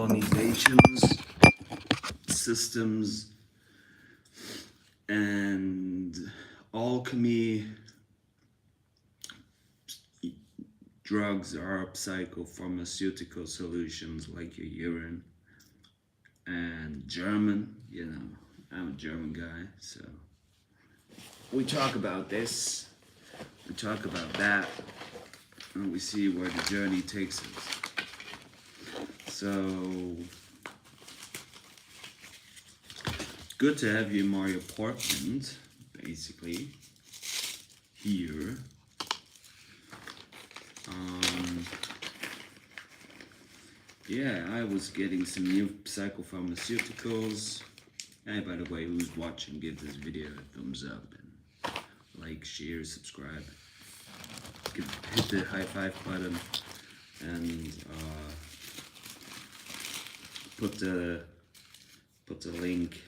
colonization systems and alchemy. Drugs are psychopharmaceutical solutions like your urine. And German, you know, I'm a German guy, so we talk about this, we talk about that, and we see where the journey takes us. So, it's good to have you in my apartment, basically, here. Yeah, I was getting some new psychopharmaceuticals. Hey, by the way, who's watching, give this video a thumbs up and like, share, subscribe. Hit the high five button and put the link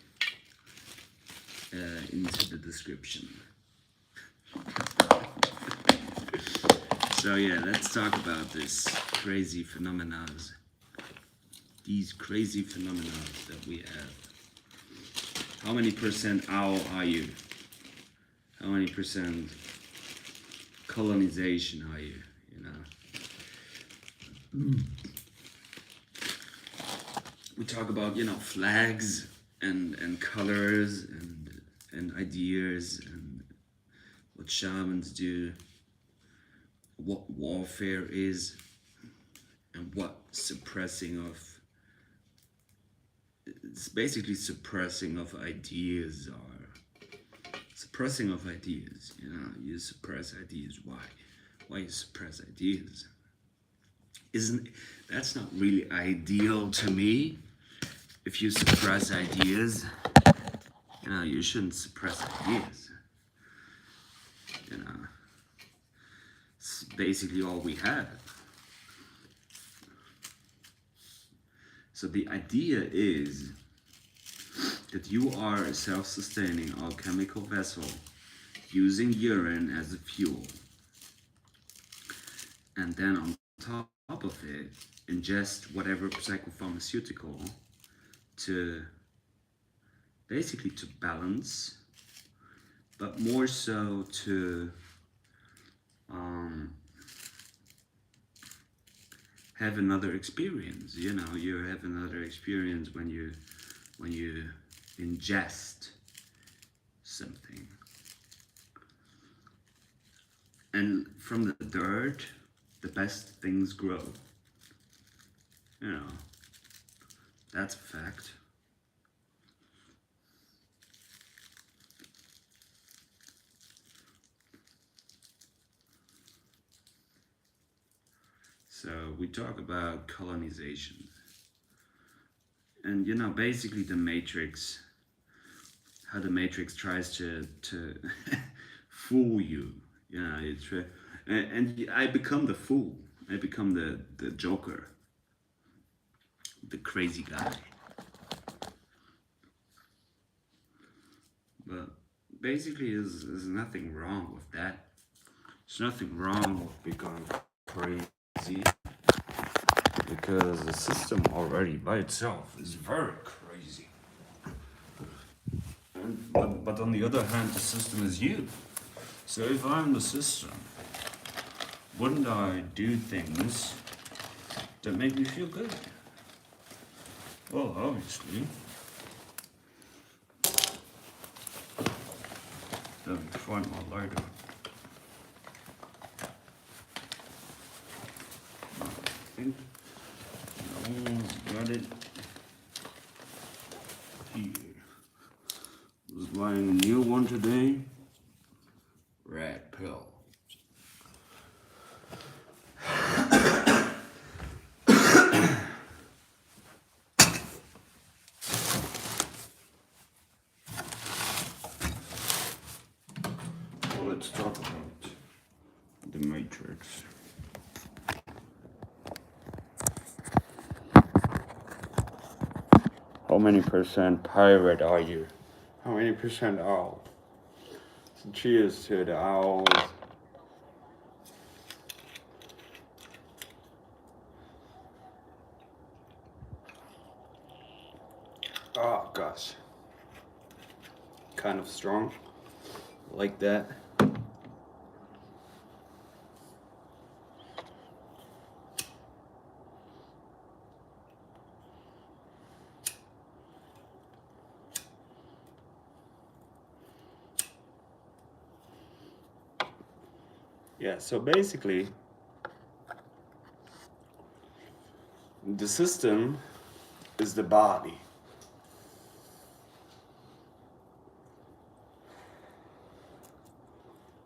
into the description. So yeah, let's talk about this crazy phenomena. These crazy phenomena that we have. How many percent owl are you? How many percent colonization are you? You know. We talk about, you know, flags and colors and ideas and what shamans do, what warfare is, and what suppressing of. It's basically suppressing of ideas are. Suppressing of ideas, you know, you suppress ideas. Why? Why you suppress ideas? That's not really ideal to me. If you suppress ideas, you know, you shouldn't suppress ideas. You know, it's basically all we have. So the idea is that you are a self-sustaining alchemical vessel using urine as a fuel. And then on top of it, ingest whatever psychopharmaceutical to basically to balance, but more so to have another experience. You know, you have another experience when you ingest something. And from the dirt, the best things grow. You know, that's a fact. So we talk about colonization. And you know, basically the Matrix, how the Matrix tries to fool you. You know, and I become the fool. I become the Joker, the crazy guy. But basically, there's nothing wrong with that. There's nothing wrong with becoming crazy, because the system already by itself is very crazy. But on the other hand, the system is you. So if I'm the system, wouldn't I do things that make me feel good? Well, obviously. Let me find my lighter. I think I almost got it here. Was buying a new one today. Red pill. Let's talk about the Matrix. How many percent pirate are you? How many percent owl? So cheers to the owls. Oh gosh. Kind of strong. Like that. Yeah, so basically, the system is the body.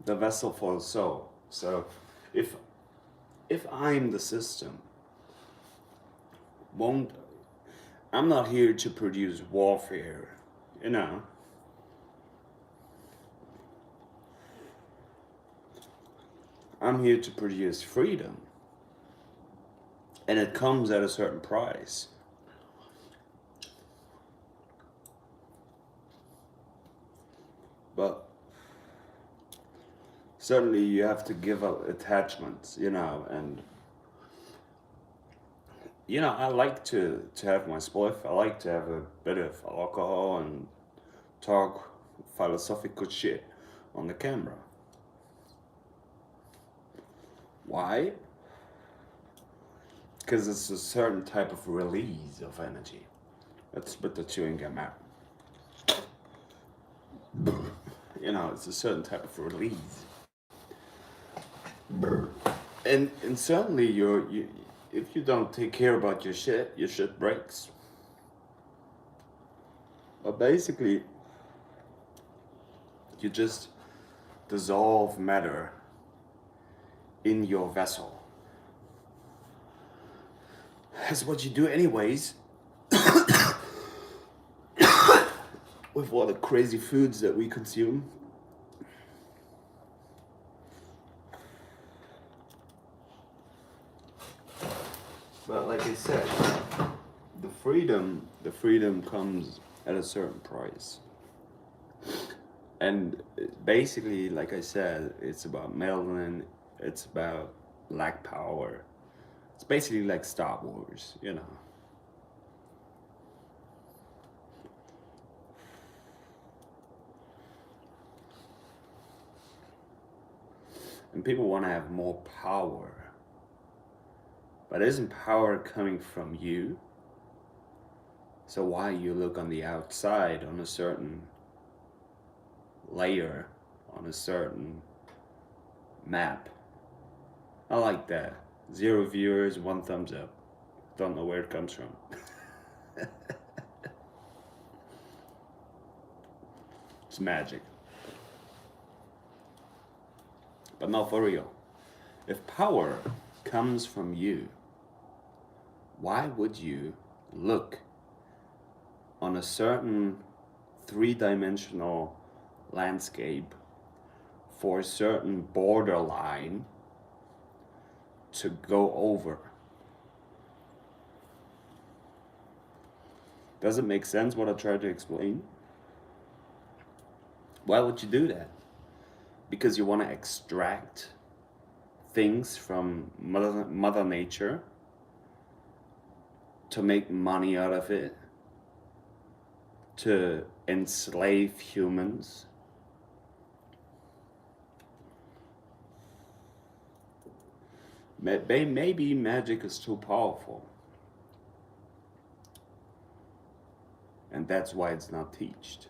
The vessel for the soul. So if I'm the system, won't I'm not here to produce warfare, you know. I'm here to produce freedom. And it comes at a certain price. But certainly you have to give up attachments, you know, and you know, I like to have my spliff. I like to have a bit of alcohol and talk philosophical shit on the camera. Why? Because it's a certain type of release of energy. Let's spit the chewing gum out. You know, it's a certain type of release. And certainly you if you don't take care about your shit breaks. But basically, you just dissolve matter in your vessel. That's what you do anyways. With all the crazy foods that we consume. But like I said, the freedom comes at a certain price. And basically, like I said, it's about melanin, it's about black power. It's basically like Star Wars, you know. And people want to have more power. But isn't power coming from you? So why you look on the outside on a certain layer, on a certain map? I like that. 0 viewers, 1 thumbs up. Don't know where it comes from. It's magic. But not for real. If power comes from you, why would you look on a certain 3-dimensional landscape for a certain borderline to go over? Does it make sense what I tried to explain? Why would you do that? Because you want to extract things from Mother Nature to make money out of it, to enslave humans. Maybe magic is too powerful. And that's why it's not taught.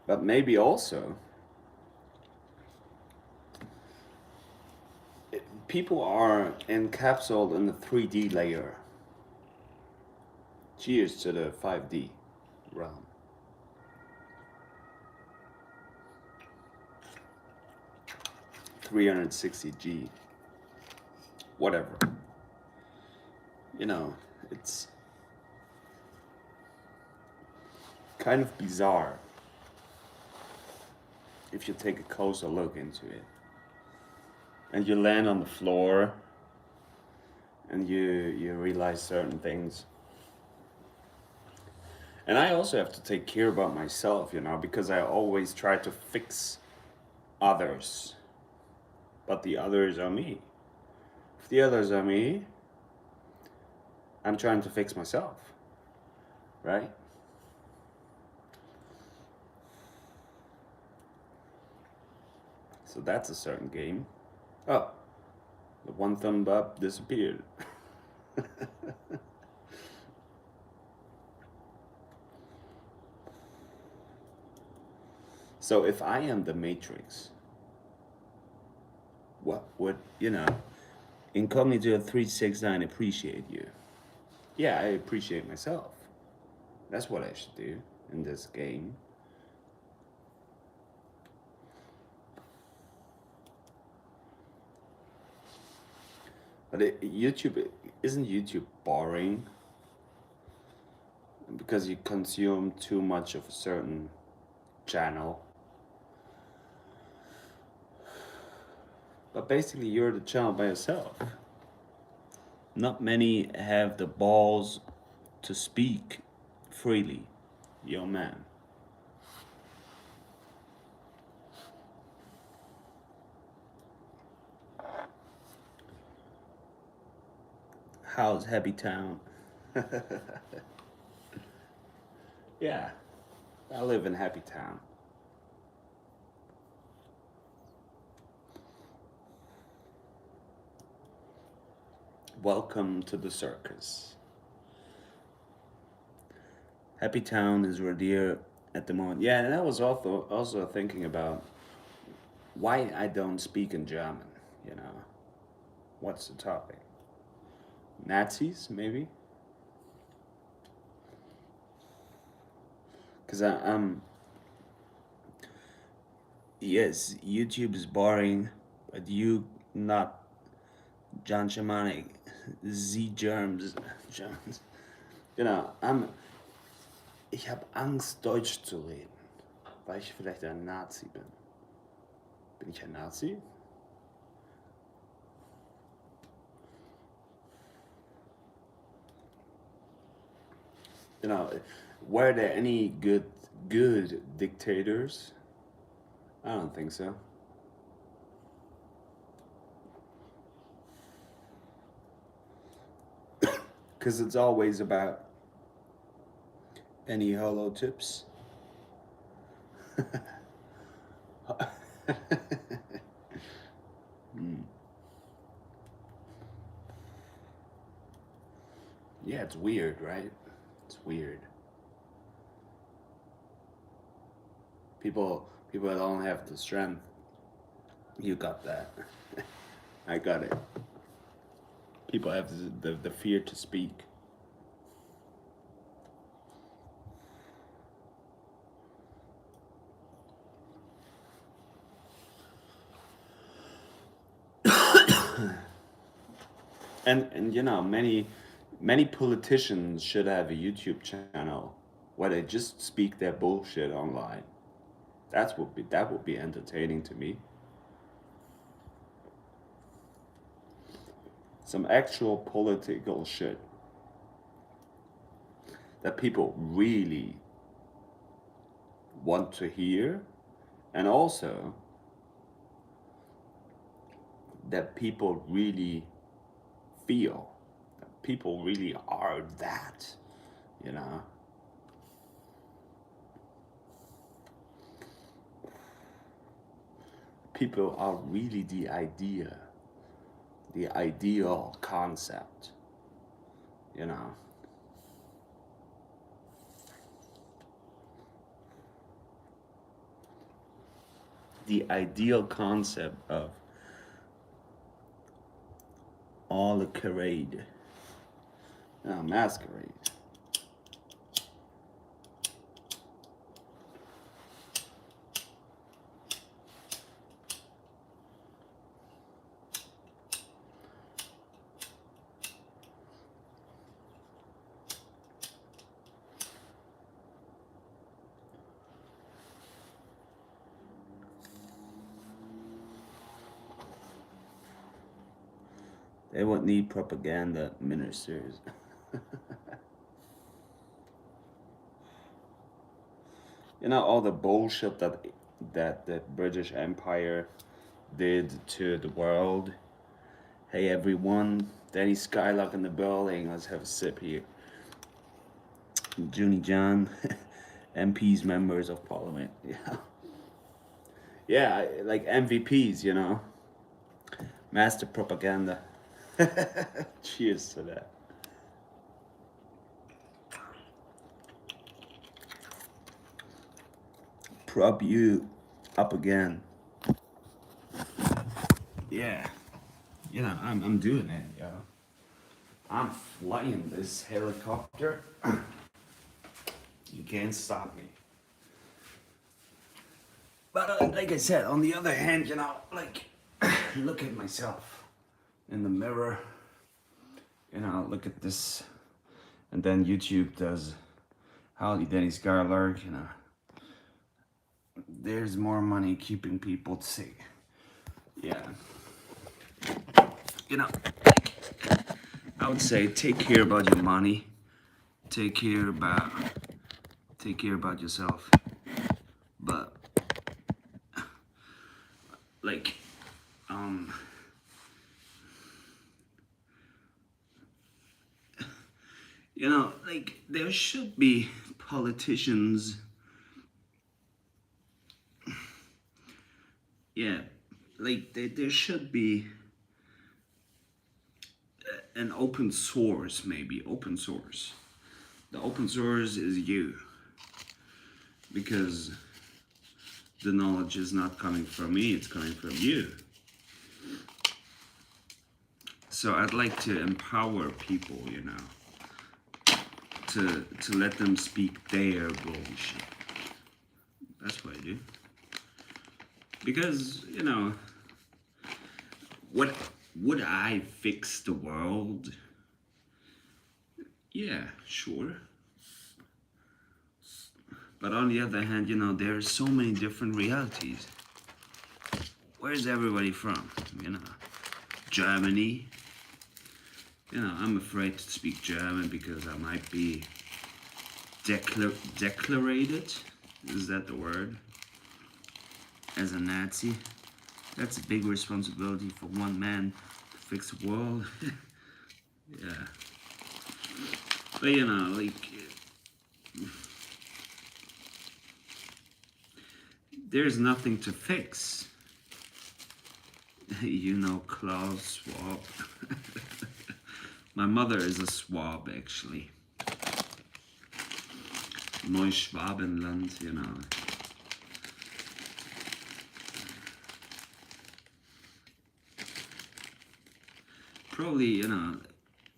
But maybe also, people are encapsulated in the 3D layer. Cheers to the 5D realm. $360G. Whatever. You know, it's kind of bizarre if you take a closer look into it. And you land on the floor and you realize certain things. And I also have to take care about myself, you know, because I always try to fix others. But the others are me. If the others are me, I'm trying to fix myself, right? So that's a certain game. Oh, the one thumb up disappeared. So if I am the Matrix, what would, Incognito 369 appreciate you? Yeah, I appreciate myself. That's what I should do in this game. But isn't YouTube boring? Because you consume too much of a certain channel. But basically, you're the channel by yourself. Not many have the balls to speak freely, yo man. How's Happy Town? Yeah, I live in Happy Town. Welcome to the circus. Happy Town is where deer at the moment. Yeah, and I was also thinking about why I don't speak in German, you know. What's the topic? Nazis, maybe? Because I'm. Yes, YouTube is boring, but you not John Shamanic, Z Germs. Ich habe Angst, Deutsch zu reden, weil ich vielleicht ein Nazi bin. Bin ich ein Nazi? Were there any good dictators? I don't think so. Because it's always about any hollow tips. Yeah, it's weird, right? It's weird. People don't have the strength. You got that. I got it. People have the fear to speak. And many politicians should have a YouTube channel where they just speak their bullshit online. That would be entertaining to me. Some actual political shit that people really want to hear, and also that people really feel. That people really are that, you know. People are really the ideal concept, you know. The ideal concept of all the charade, masquerade. They won't need propaganda ministers. All the bullshit that the British Empire did to the world Hey everyone, Danny Skylock in the building. Let's have a sip here. Junie John, MPs, members of parliament. Yeah, yeah, like MVPs, you know, master propaganda. Cheers to that. Prop you up again. Yeah, you know, I'm doing it, yo. I'm flying this helicopter. You can't stop me. But like I said, on the other hand, you know, like, look at myself in the mirror. You know, look at this. And then YouTube does, howdy Danny Skylark, you know. There's more money keeping people sick. Yeah. You know, I would say take care about your money. Take care about yourself. But like, you know, like there should be politicians. Yeah, like there should be an open source, maybe open source. The open source is you, because the knowledge is not coming from me, it's coming from you. So I'd like to empower people, you know, to let them speak their bullshit. That's what I do. Because, you know, what would I fix the world? Yeah, sure. But on the other hand, you know, there are so many different realities. Where's everybody from? You know, Germany. You know, I'm afraid to speak German because I might be declarated. Is that the word? As a Nazi. That's a big responsibility for one man to fix the world. Yeah. But you know, like, there's nothing to fix. You know, Klaus Schwab. My mother is a Swab, actually. Neuschwabenland, you know. Probably, you know,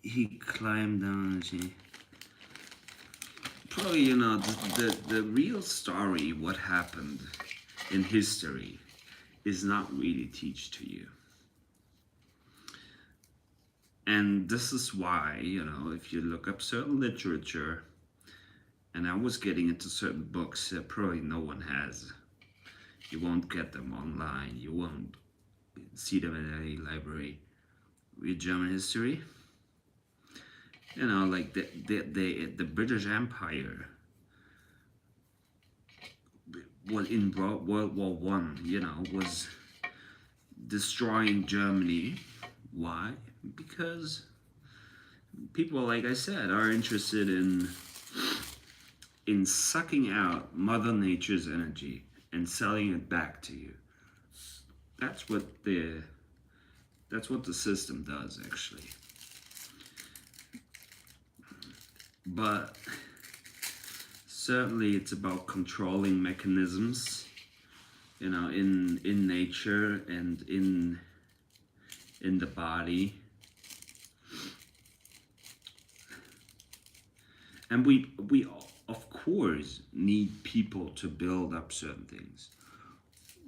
he climbed down. Probably, you know, the real story, what happened in history, is not really teach to you. And this is why, you know, if you look up certain literature, and I was getting into certain books that probably no one has. You won't get them online. You won't see them in any library. Read German history. You know, like the British Empire was in World War One. You know, was destroying Germany. Why? Because people, like I said, are interested in sucking out Mother Nature's energy and selling it back to you. That's what the system does, actually. But certainly it's about controlling mechanisms, you know, in nature and in the body. And we of course need people to build up certain things.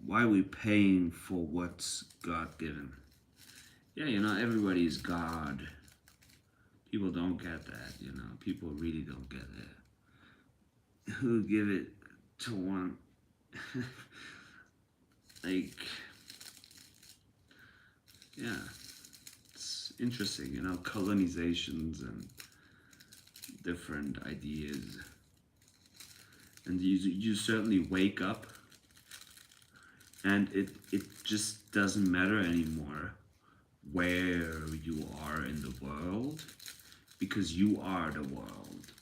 Why are we paying for what's God given? Yeah, you know, everybody is God. People don't get that, you know. People really don't get that. Who give it to one? Like, yeah, it's interesting, you know, colonizations and different ideas. And you certainly wake up and it just doesn't matter anymore where you are in the world, because you are the world.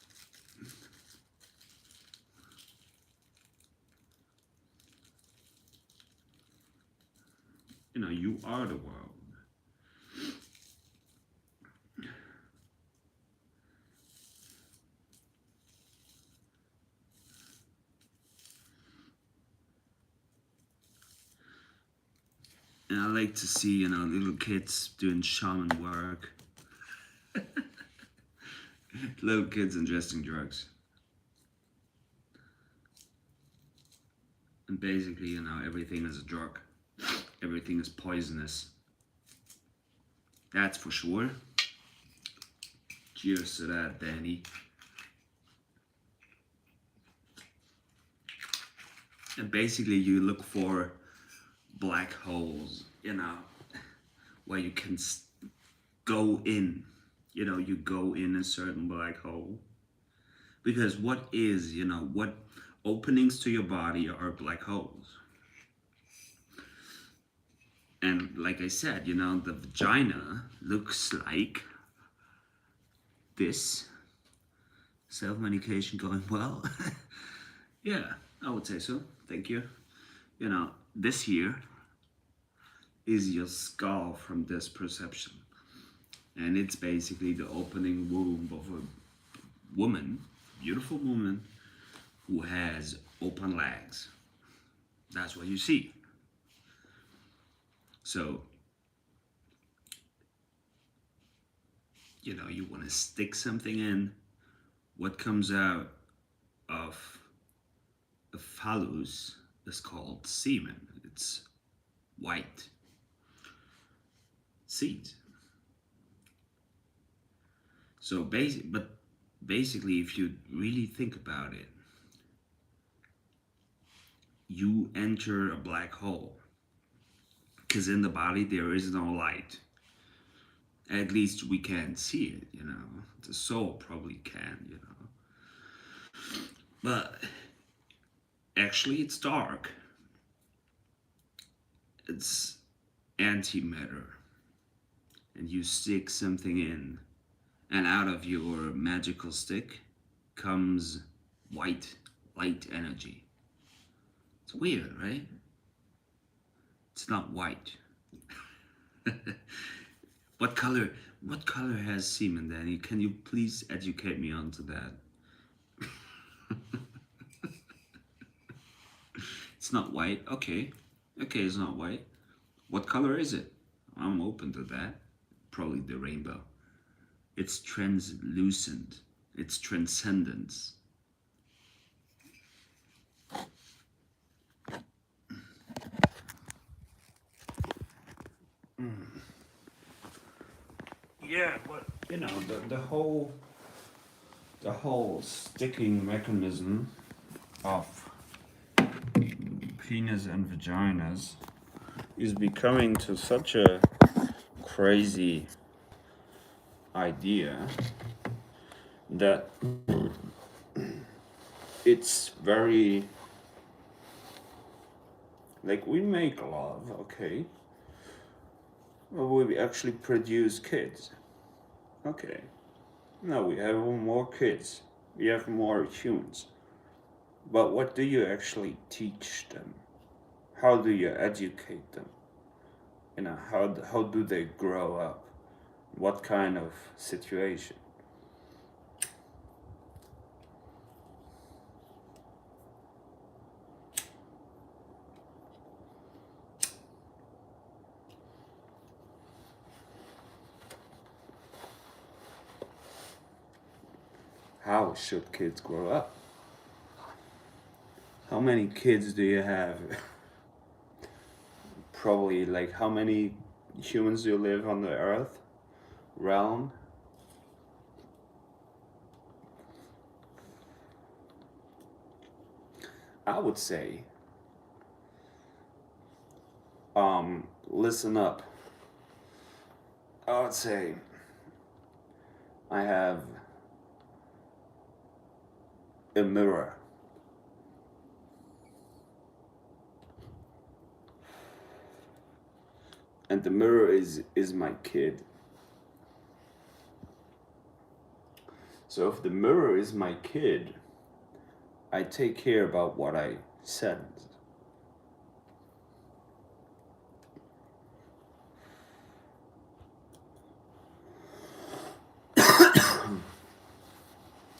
You know, you are the world. And I like to see, you know, little kids doing shaman work. Little kids ingesting drugs. And basically, you know, everything is a drug. Everything is poisonous. That's for sure. Cheers to that, Danny. And basically, you look for black holes, you know, where you can go in. You know, you go in a certain black hole. Because what is, you know, what openings to your body are black holes. And like I said, you know, the vagina looks like this. Self-medication going well. Yeah, I would say so. Thank you. You know, this here is your skull from this perception. And it's basically the opening womb of a woman, beautiful woman, who has open legs. That's what you see. So, you know, you want to stick something in. What comes out of a phallus is called semen. It's white seed. So basically, if you really think about it, you enter a black hole because in the body there is no light. At least we can't see it, you know. The soul probably can, you know. But actually, it's dark. It's antimatter. And you stick something in, and out of your magical stick comes white light energy. It's weird, right? It's not white. What color has semen, Danny? Can you please educate me onto that? It's not white. Okay, it's not white. What color is it? I'm open to that. Probably the rainbow. It's translucent. It's transcendence. Yeah, but you know, the whole sticking mechanism of penis and vaginas is becoming to such a crazy idea that it's very like we make love, okay, well, we actually produce kids, okay, now we have more kids, we have more humans, but what do you actually teach them? How do you educate them? You know, how do they grow up? What kind of situation? How should kids grow up? How many kids do you have? Probably like how many humans do you live on the earth realm? I would say, listen up. I would say I have a mirror. and the mirror is my kid. So if the mirror is my kid, I take care about what I send.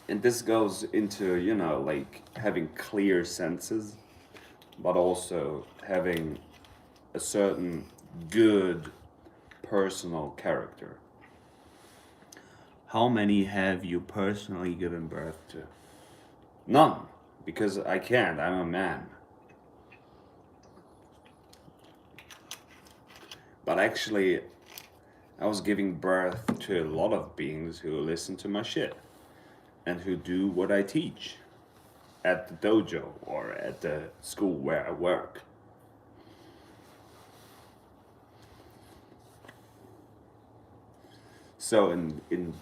And this goes into, like having clear senses, but also having a certain good personal character. How many have you personally given birth to? None, because I can't, I'm a man. But actually, I was giving birth to a lot of beings who listen to my shit and who do what I teach at the dojo or at the school where I work. So in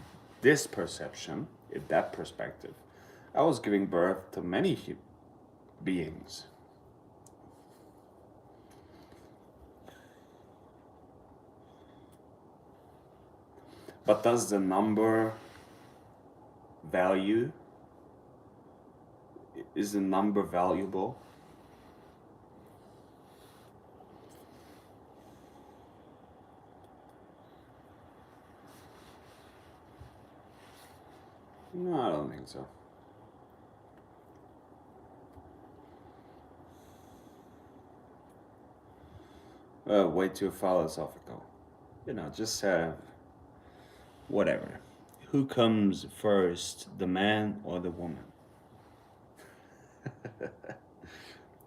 this perception, in that perspective, I was giving birth to many beings. But does the number value? Is the number valuable? No, I don't think so. Way too philosophical. Just whatever. Who comes first, the man or the woman?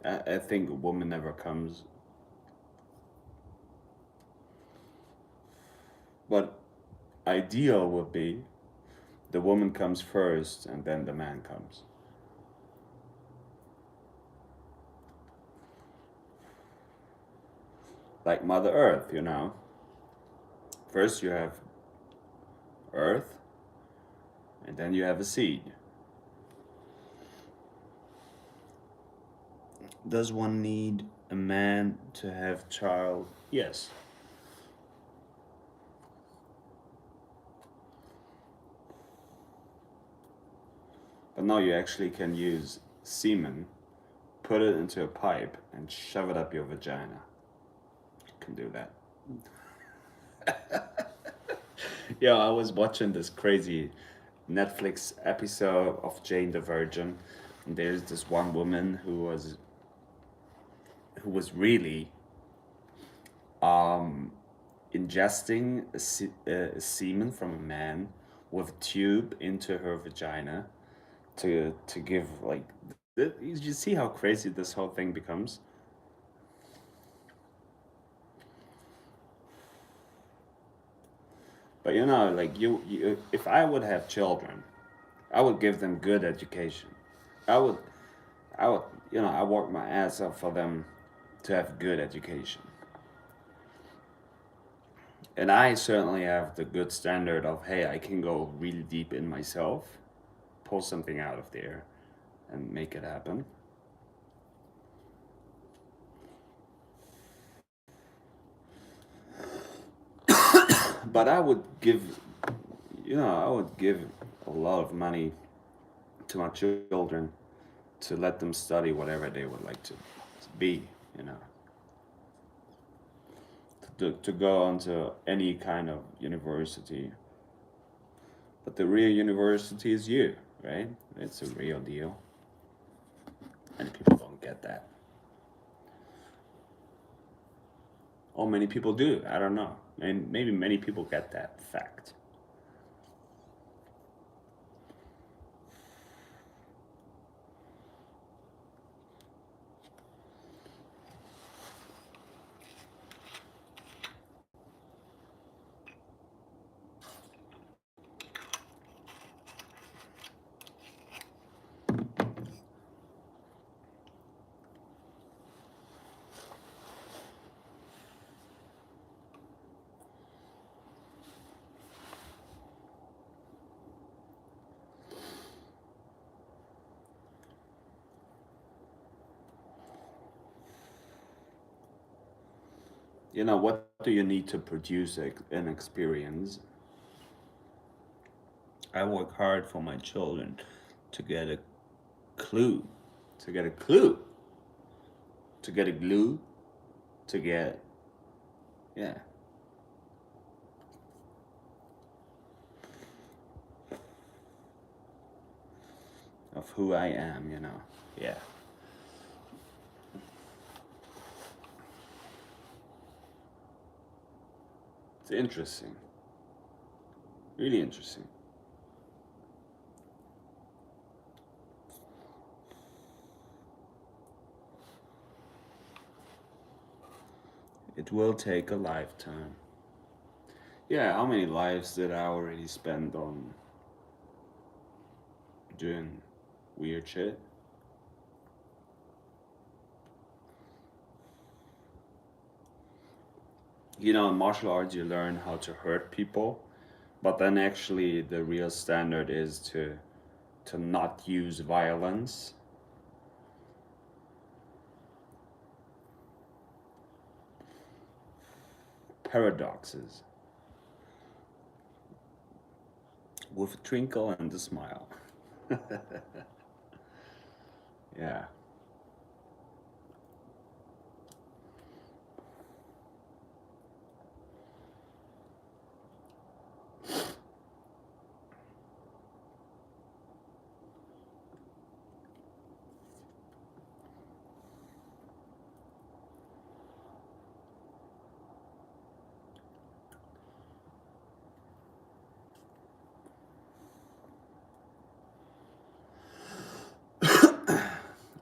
I think a woman never comes. But ideal would be the woman comes first and then the man comes. Like Mother Earth, First you have Earth, and then you have a seed. Does one need a man to have child? Yes. But now you actually can use semen, put it into a pipe, and shove it up your vagina. You can do that. Yeah, I was watching this crazy Netflix episode of Jane the Virgin, and there's this one woman who was really ingesting a semen from a man with a tube into her vagina to give like you see how crazy this whole thing becomes. But like you if I would have children, I would give them good education. I would I would I work my ass off for them to have good education. And I certainly have the good standard of, hey, I can go really deep in myself, pull something out of there, and make it happen. But I would give a lot of money to my children to let them study whatever they would like to be, you know, to go on to any kind of university. But the real university is you, right? It's a real deal. And people don't get that. Or many people do. I don't know. And maybe many people get that fact. What do you need to produce an experience? I work hard for my children to get a clue, to get a clue, to get a glue, to get, yeah. Of who I am, you know, yeah. It's interesting, really interesting. It will take a lifetime. Yeah, how many lives did I already spend on doing weird shit? You know, in martial arts, you learn how to hurt people, but then actually the real standard is to not use violence. Paradoxes. With a twinkle and a smile. Yeah.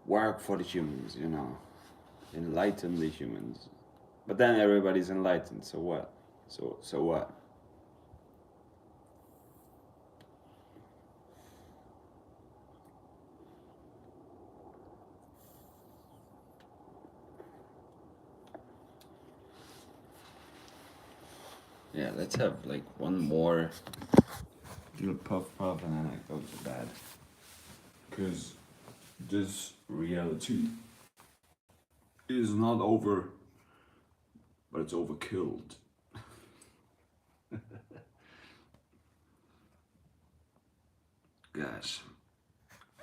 Work for the humans, you know. Enlighten the humans. But then everybody's enlightened, so what? So what? Yeah, let's have like one more little puff and then I go to bed. Because this reality is not over, but it's overkilled. Gosh,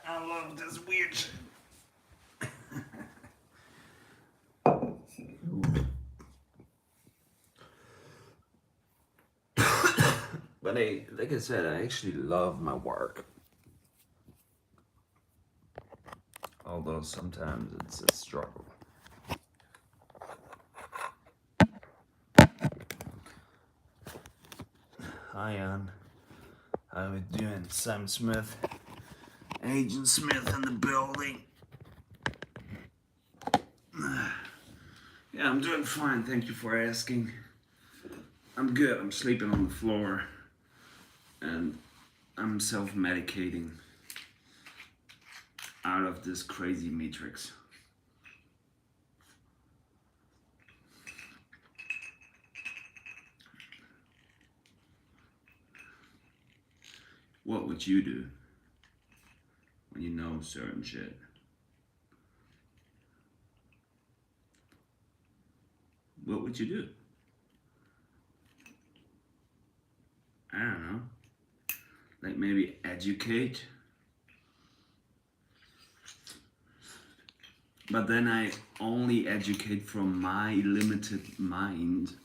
I love this weird shit. But like I said, I actually love my work. Although sometimes it's a struggle. Hi, Ann. How we doing? Sam Smith. Agent Smith in the building. Yeah, I'm doing fine. Thank you for asking. I'm good. I'm sleeping on the floor. And I'm self-medicating out of this crazy matrix. What would you do when you know certain shit? What would you do? I don't know. Like maybe educate? But then I only educate from my limited mind.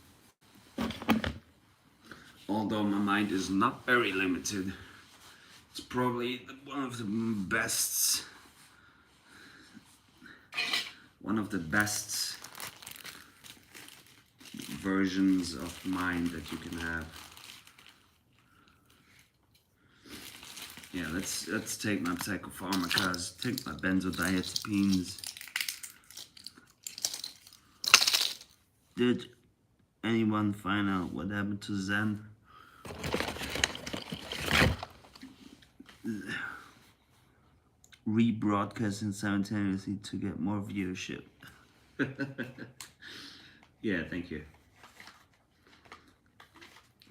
Although my mind is not very limited. It's probably one of the best versions of mind that you can have. Yeah, let's take my psychopharmacas, take my benzodiazepines. Did anyone find out what happened to Zen? Rebroadcasting simultaneously to get more viewership. Yeah, thank you.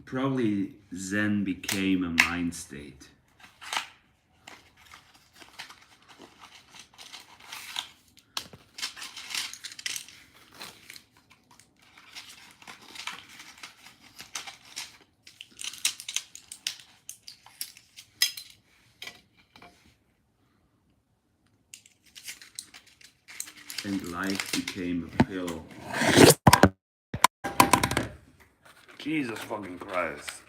Probably Zen became a mind state. think life became a pill. Jesus fucking Christ.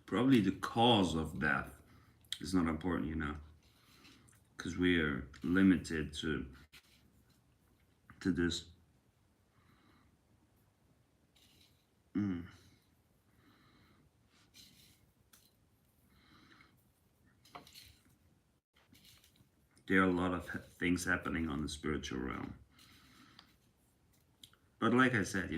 Probably the cause of death is not important, because we are limited to this. There are a lot of things happening on the spiritual realm. But like I said,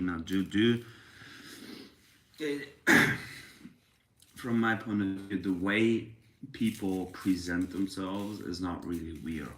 from my point of view, the way people present themselves is not really real.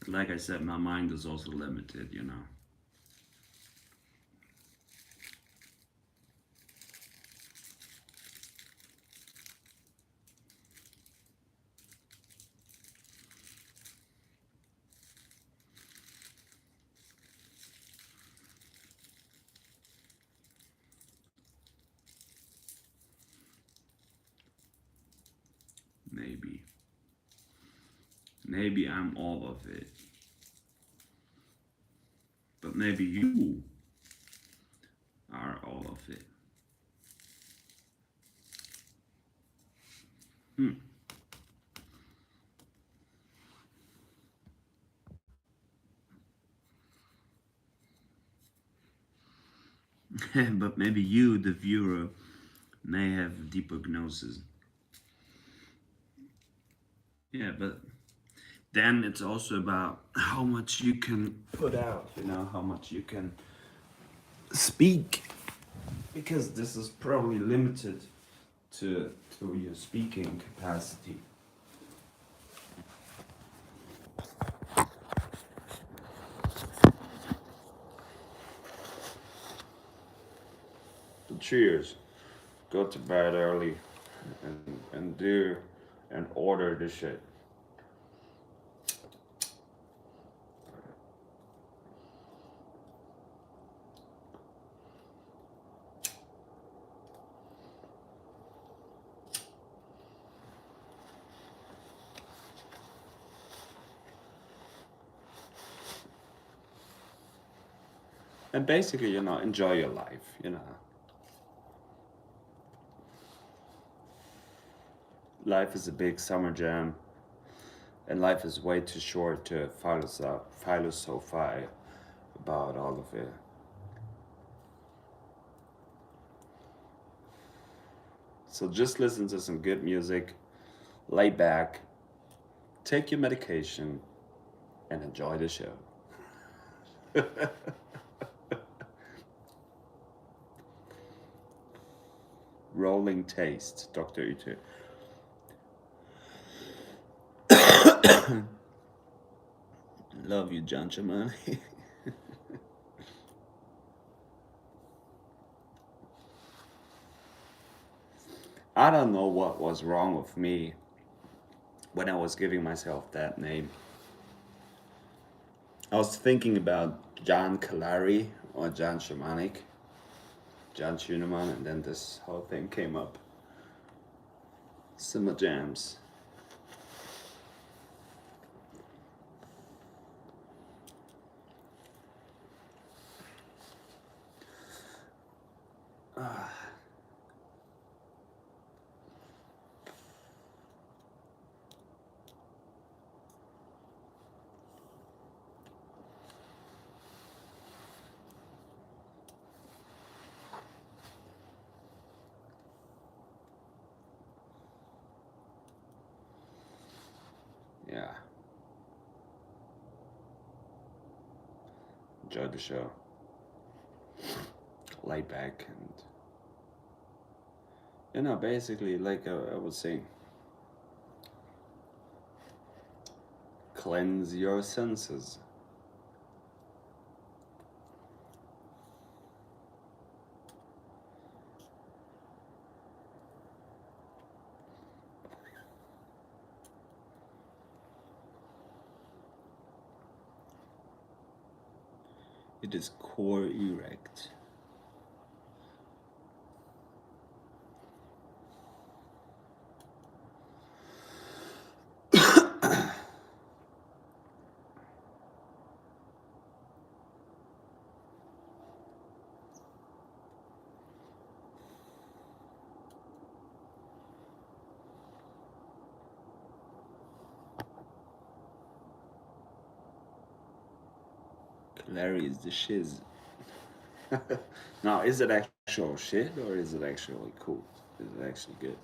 Like I said, my mind is also limited, Maybe. Maybe I'm all of it. But maybe you are all of it. But maybe you, the viewer, may have deeper gnosis. Yeah, but then it's also about how much you can put out, how much you can speak. Because this is probably limited to your speaking capacity. But cheers. Go to bed early and do and order this shit. And basically, enjoy your life, Life is a big summer jam, And life is way too short to philosophize about all of it. So just listen to some good music, lay back, take your medication, and enjoy the show. Rolling taste, Dr. Ute. Love you, John Chamani. I don't know what was wrong with me when I was giving myself that name. I was thinking about John Kalari or John Shamanic, John Schunemann, and then this whole thing came up. Simmer jams. Yeah. Enjoy the show. Lay back and basically, like I was saying, cleanse your senses. It is core erect. Larry is the shiz. Now, is it actual shit or is it actually cool? Is it actually good?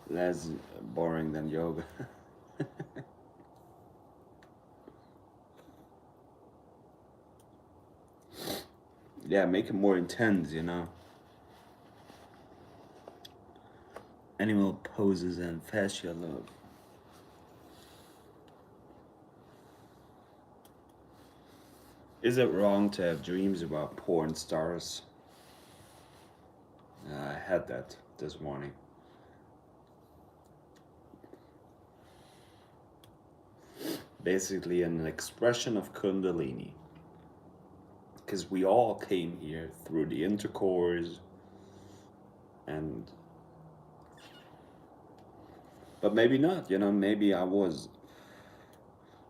Less boring than yoga. Yeah, make it more intense. Animal poses and fascia love. Is it wrong to have dreams about porn stars? I had that this morning. Basically, an expression of Kundalini. Because we all came here through the intercourse and. But maybe not, maybe I was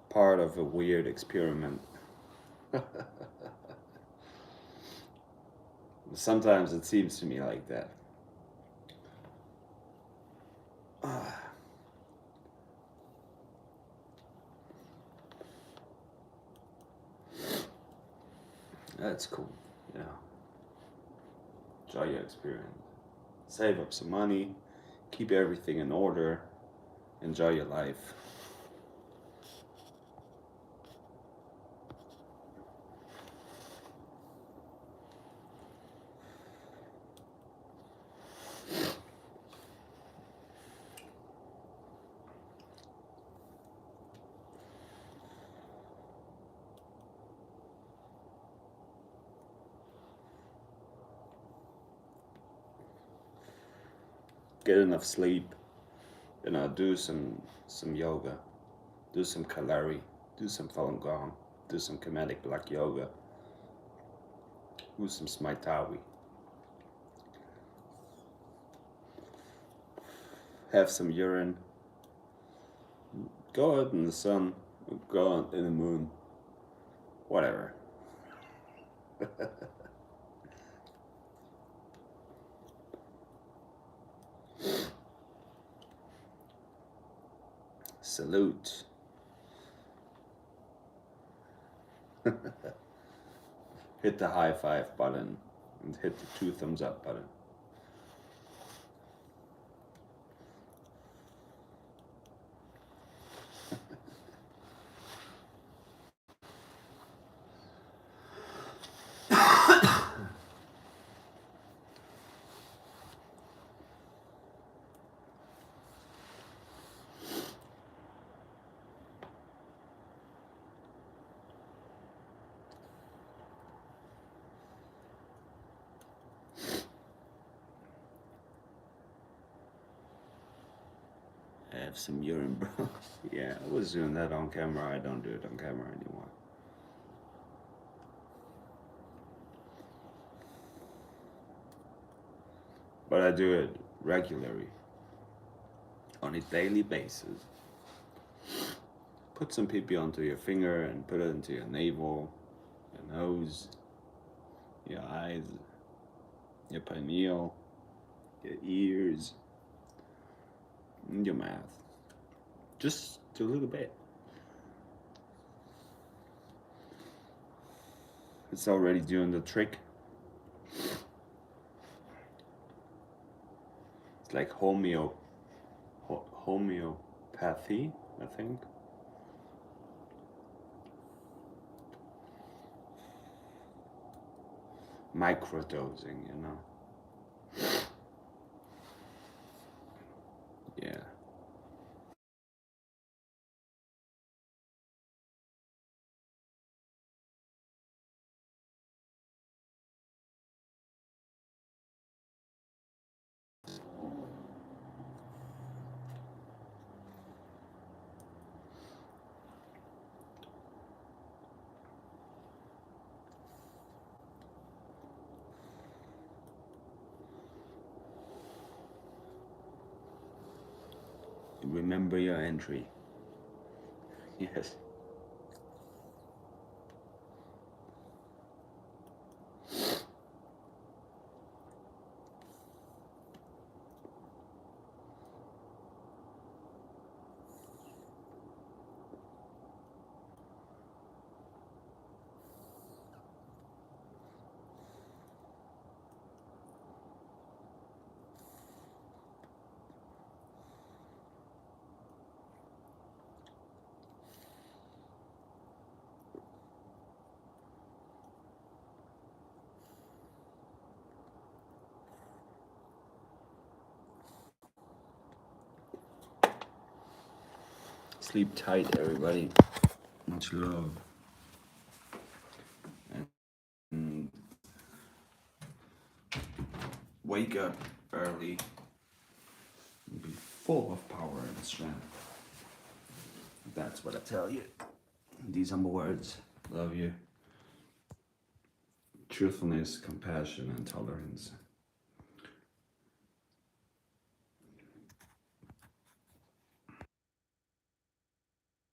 part of a weird experiment. Sometimes it seems to me like that. That's cool. Enjoy your experience. Save up some money, keep everything in order, enjoy your life. Get enough sleep, do some yoga, do some Kalari, do some Falun Gong, do some Kemetic Black Yoga, do some Smaitawi. have some urine, go out in the sun, go out in the moon, whatever. Salute. Hit the high five button and hit the 2 thumbs up button. I have some urine, bro. Yeah, I was doing that on camera. I don't do it on camera anymore. But I do it regularly, on a daily basis. Put some pee-pee onto your finger and put it into your navel, your nose, your eyes, your pineal, your ears, and your mouth. Just a little bit. It's already doing the trick. It's like homeopathy, I think. Microdosing, you know. Yeah. Remember your entry. Yes. Sleep tight, everybody. Much love. And wake up early. Be full of power and strength. That's what I tell you. These are my words. Love you. Truthfulness, compassion, and tolerance.